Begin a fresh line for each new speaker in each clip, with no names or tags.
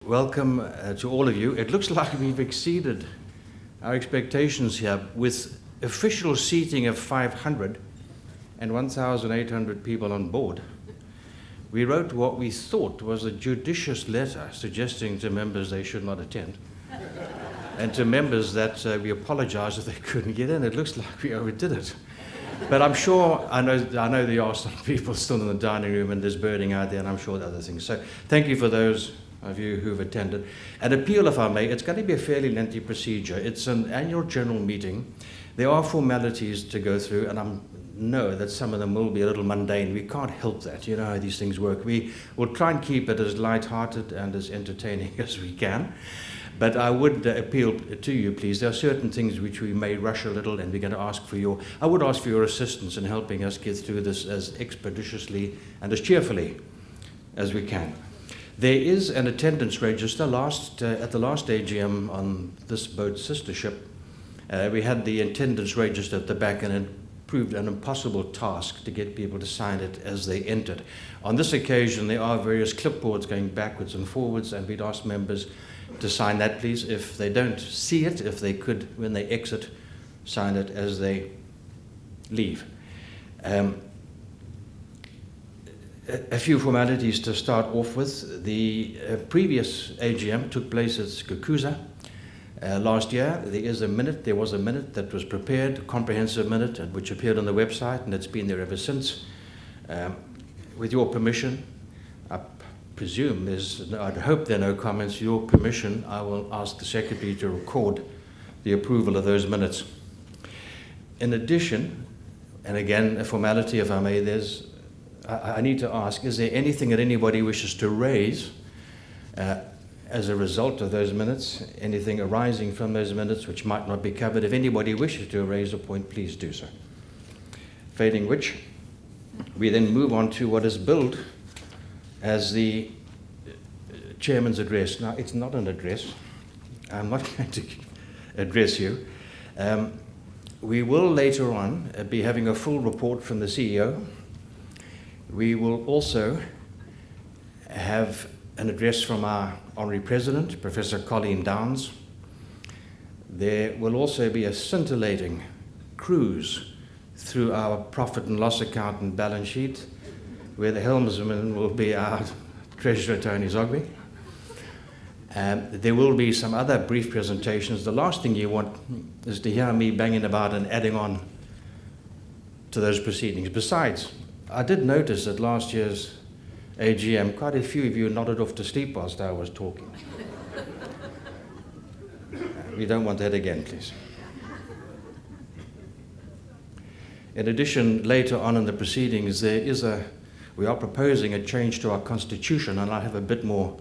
Welcome to all of you. It looks like we've exceeded our expectations here with official seating of 500 and 1,800 people on board. We wrote what we thought was a judicious letter suggesting to members they should not attend, and to members that we apologize if they couldn't get in. It looks like we overdid it. But I'm sure, I know there are some people still in the dining room and there's birding out there, and I'm sure there are other things. So thank you for those of you who've attended. An appeal, if I may, it's going to be a fairly lengthy procedure. It's an annual general meeting. There are formalities to go through, and I know that some of them will be a little mundane. We can't help that. You know how these things work. We will try and keep it as light-hearted and as entertaining as we can. But I would appeal to you, please. There are certain things which we may rush a little, and we're going to ask for I would ask for your assistance in helping us get through this as expeditiously and as cheerfully as we can. There is an attendance register. At the last AGM on this boat sister ship, we had the attendance register at the back, and it proved an impossible task to get people to sign it as they entered. On this occasion, there are various clipboards going backwards and forwards, and we'd ask members to sign that, please. If they don't see it, if they could, when they exit, sign it as they leave. A few formalities to start off with. The previous AGM took place at Skukuza last year. There was a minute that was prepared, a comprehensive minute, which appeared on the website, and it's been there ever since. With your permission, I presume I'd hope there are no comments. With your permission, I will ask the Secretary to record the approval of those minutes. In addition, and again, a formality, if I may, I need to ask, is there anything that anybody wishes to raise as a result of those minutes? Anything arising from those minutes which might not be covered? If anybody wishes to raise a point, please do so. Failing which, we then move on to what is billed as the Chairman's address. Now, it's not an address. I'm not going to address you. We will later on be having a full report from the CEO. We will also have an address from our Honorary President, Professor Colleen Downs. There will also be a scintillating cruise through our profit and loss account and balance sheet, where the helmsman will be our Treasurer, Tony Zogby. There will be some other brief presentations. The last thing you want is to hear me banging about and adding on to those proceedings. Besides, I did notice at last year's AGM, quite a few of you nodded off to sleep whilst I was talking. We don't want that again, please. In addition, later on in the proceedings, we are proposing a change to our constitution, and I have a bit more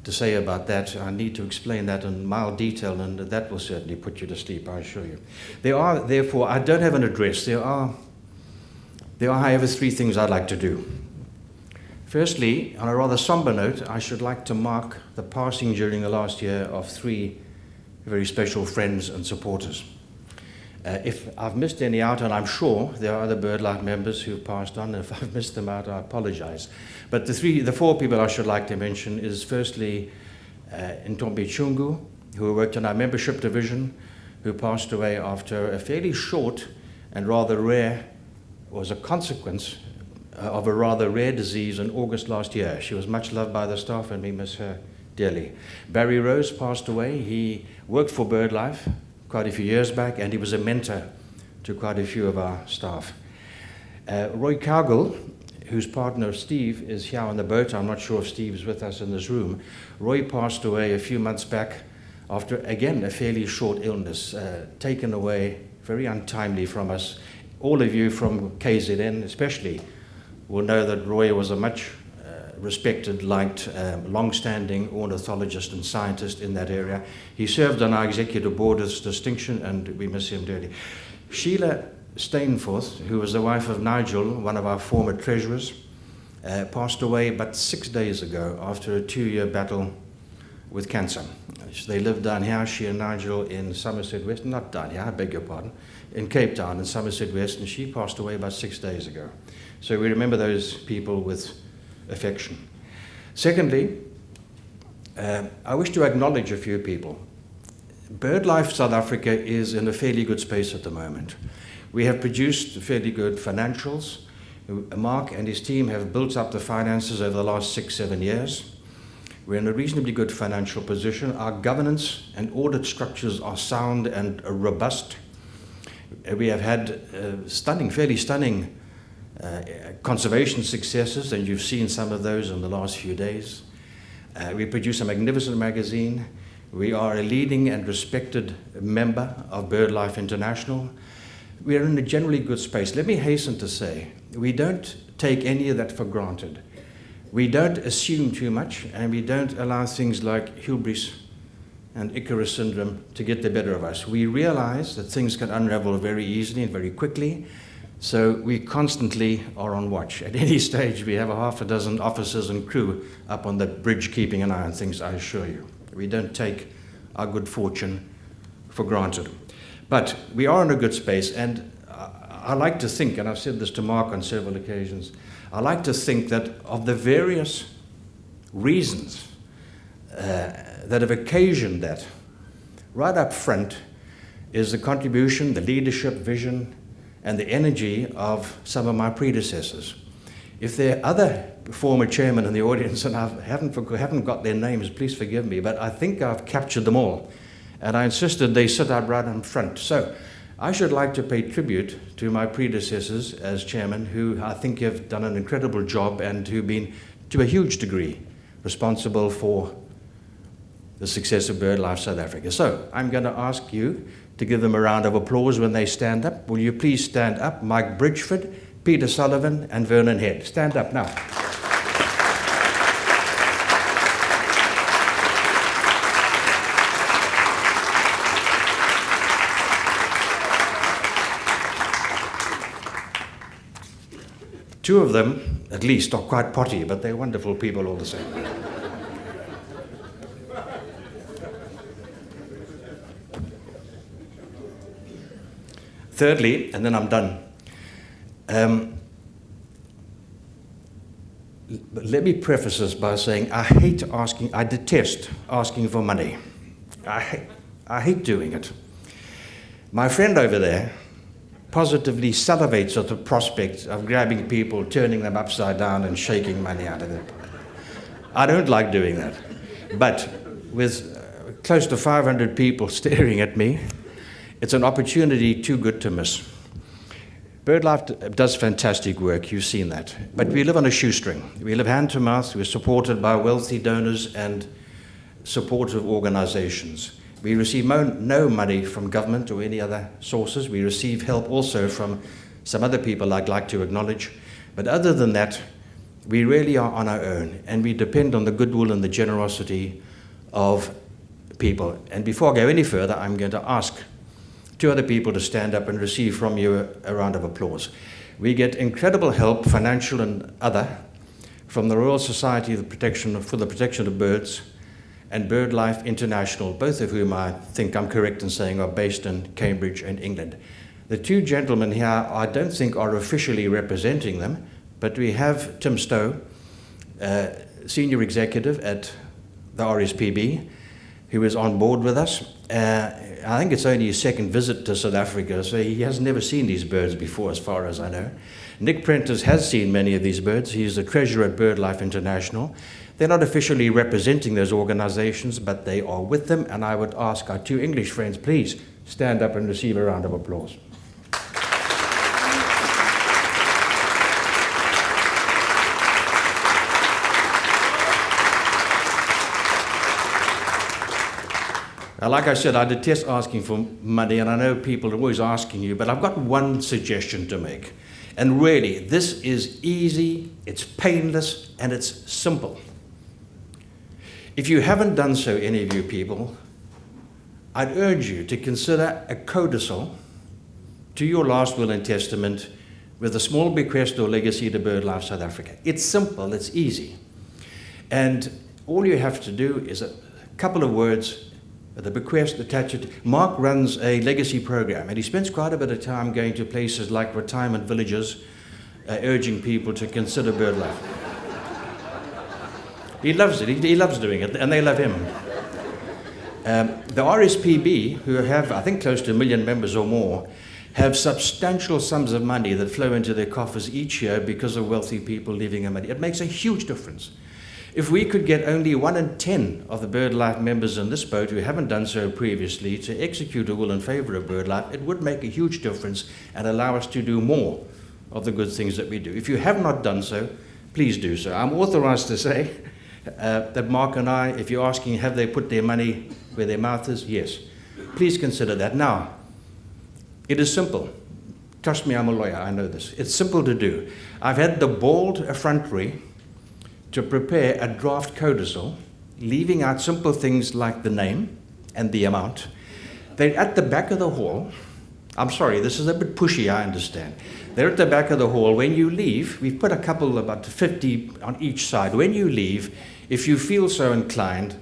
to say about that. I need to explain that in mild detail, and that will certainly put you to sleep, I assure you. Therefore, I don't have an address. There are, however, three things I'd like to do. Firstly, on a rather somber note, I should like to mark the passing during the last year of three very special friends and supporters. If I've missed any out, and I'm sure there are other BirdLife members who've passed on, and if I've missed them out, I apologize. But the four people I should like to mention is firstly Ntombi Chungu, who worked in our membership division, who passed away after a fairly short and rather rare, was a consequence of a rather rare disease in August last year. She was much loved by the staff, and we miss her dearly. Barry Rose passed away. He worked for BirdLife quite a few years back, and he was a mentor to quite a few of our staff. Roy Cowgill, whose partner Steve is here on the boat. I'm not sure if Steve is with us in this room. Roy passed away a few months back after, again, a fairly short illness, taken away very untimely from us. All of you from KZN especially will know that Roy was a much respected, liked, long-standing ornithologist and scientist in that area. He served on our executive board with distinction, and we miss him dearly. Sheila Stainforth, who was the wife of Nigel, one of our former treasurers, passed away but 6 days ago after a 2-year battle with cancer. They lived down here, she and Nigel, in Somerset West, not down here, I beg your pardon, in Cape Town in Somerset West, and she passed away about 6 days ago. So we remember those people with affection. Secondly, I wish to acknowledge a few people. BirdLife South Africa is in a fairly good space at the moment. We have produced fairly good financials. Mark and his team have built up the finances over the last 6-7 years. We're in a reasonably good financial position. Our governance and audit structures are sound and robust. We have had fairly stunning conservation successes, and you've seen some of those in the last few days. We produce a magnificent magazine. We are a leading and respected member of BirdLife International. We are in a generally good space. Let me hasten to say, we don't take any of that for granted. We don't assume too much, and we don't allow things like hubris and Icarus syndrome to get the better of us. We realize that things can unravel very easily and very quickly, so we constantly are on watch. At any stage, we have a half a dozen officers and crew up on the bridge keeping an eye on things, I assure you. We don't take our good fortune for granted. But we are in a good space, and I like to think, and I've said this to Mark on several occasions, I like to think that of the various reasons that have occasioned that, right up front is the contribution, the leadership, vision, and the energy of some of my predecessors. If there are other former chairmen in the audience, and I haven't got their names, please forgive me, but I think I've captured them all. And I insisted they sit out right in front. So I should like to pay tribute to my predecessors as chairman, who I think have done an incredible job and who've been, to a huge degree, responsible for the success of BirdLife South Africa. So I'm going to ask you to give them a round of applause when they stand up. Will you please stand up? Mike Bridgeford, Peter Sullivan, and Vernon Head. Stand up now. Two of them, at least, are quite potty, but they're wonderful people all the same. Thirdly, and then I'm done, let me preface this by saying I detest asking for money. I hate doing it. My friend over there positively salivates at the prospect of grabbing people, turning them upside down and shaking money out of them. I don't like doing that. But with close to 500 people staring at me, it's an opportunity too good to miss. BirdLife does fantastic work, you've seen that. But we live on a shoestring. We live hand to mouth. We're supported by wealthy donors and supportive organizations. We receive no money from government or any other sources. We receive help also from some other people I'd like to acknowledge. But other than that, we really are on our own, and we depend on the goodwill and the generosity of people. And before I go any further, I'm going to ask two other people to stand up and receive from you a round of applause. We get incredible help, financial and other, from the Royal Society for the Protection of Birds and BirdLife International, both of whom I think I'm correct in saying are based in Cambridge and England. The two gentlemen here I don't think are officially representing them, but we have Tim Stowe, senior executive at the RSPB, who is on board with us. I think it's only his second visit to South Africa, so he has never seen these birds before, as far as I know. Nick Prentice has seen many of these birds. He's the treasurer at BirdLife International. They're not officially representing those organizations, but they are with them, and I would ask our two English friends, please stand up and receive a round of applause. Now, like I said, I detest asking for money, and I know people are always asking you, but I've got one suggestion to make. And really, this is easy, it's painless, and it's simple. If you haven't done so, any of you people, I'd urge you to consider a codicil to your last will and testament with a small bequest or legacy to BirdLife South Africa. It's simple, it's easy. And all you have to do is a couple of words, the bequest, attach it. Mark runs a legacy program, and he spends quite a bit of time going to places like retirement villages, urging people to consider BirdLife. He loves it. He loves doing it, and they love him. The RSPB, who have, I think, close to 1 million members or more, have substantial sums of money that flow into their coffers each year because of wealthy people leaving their money. It makes a huge difference. If we could get only 1 in 10 of the BirdLife members in this boat who haven't done so previously to execute a will in favor of BirdLife, it would make a huge difference and allow us to do more of the good things that we do. If you have not done so, please do so. I'm authorized to say that Mark and I, if you're asking have they put their money where their mouth is, yes. Please consider that. Now, it is simple. Trust me, I'm a lawyer, I know this. It's simple to do. I've had the bold effrontery to prepare a draft codicil, leaving out simple things like the name and the amount. They're at the back of the hall. I'm sorry, this is a bit pushy, I understand. They're at the back of the hall. When you leave, we've put a couple, about 50 on each side. When you leave, if you feel so inclined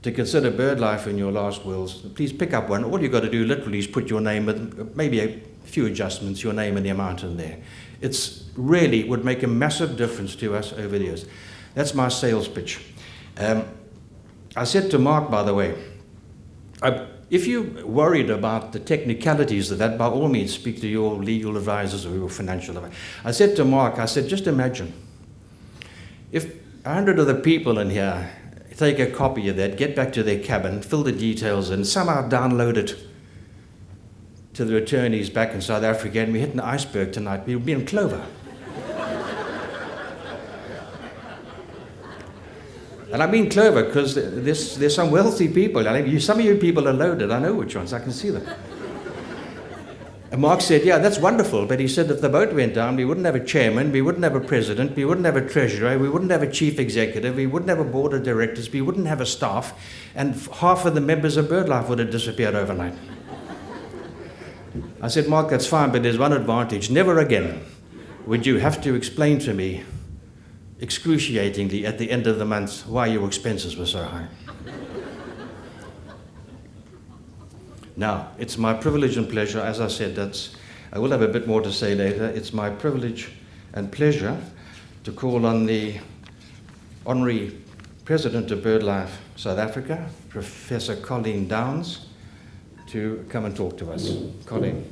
to consider BirdLife in your last wills, please pick up one. All you've got to do literally is put your name, with maybe a few adjustments, your name and the amount in there. It's really would make a massive difference to us over the years. That's my sales pitch. I said to Mark, by the way, if you're worried about the technicalities of that, by all means, speak to your legal advisors or your financial advisor. I said to Mark, I said, just imagine, if 100 of the people in here take a copy of that, get back to their cabin, fill the details in, somehow download it to the attorneys back in South Africa, and we hit an iceberg tonight, we'll be in clover. And I mean clover because there's some wealthy people. I mean, some of you people are loaded. I know which ones. I can see them. And Mark said, yeah, that's wonderful. But he said if the boat went down, we wouldn't have a chairman, we wouldn't have a president, we wouldn't have a treasurer, we wouldn't have a chief executive, we wouldn't have a board of directors, we wouldn't have a staff, and half of the members of BirdLife would have disappeared overnight. I said, Mark, that's fine, but there's one advantage. Never again would you have to explain to me excruciatingly at the end of the month why your expenses were so high. Now, it's my privilege and pleasure, as I said, I will have a bit more to say later. It's my privilege and pleasure to call on the Honorary President of BirdLife South Africa, Professor Colleen Downs, to come and talk to us. Colleen.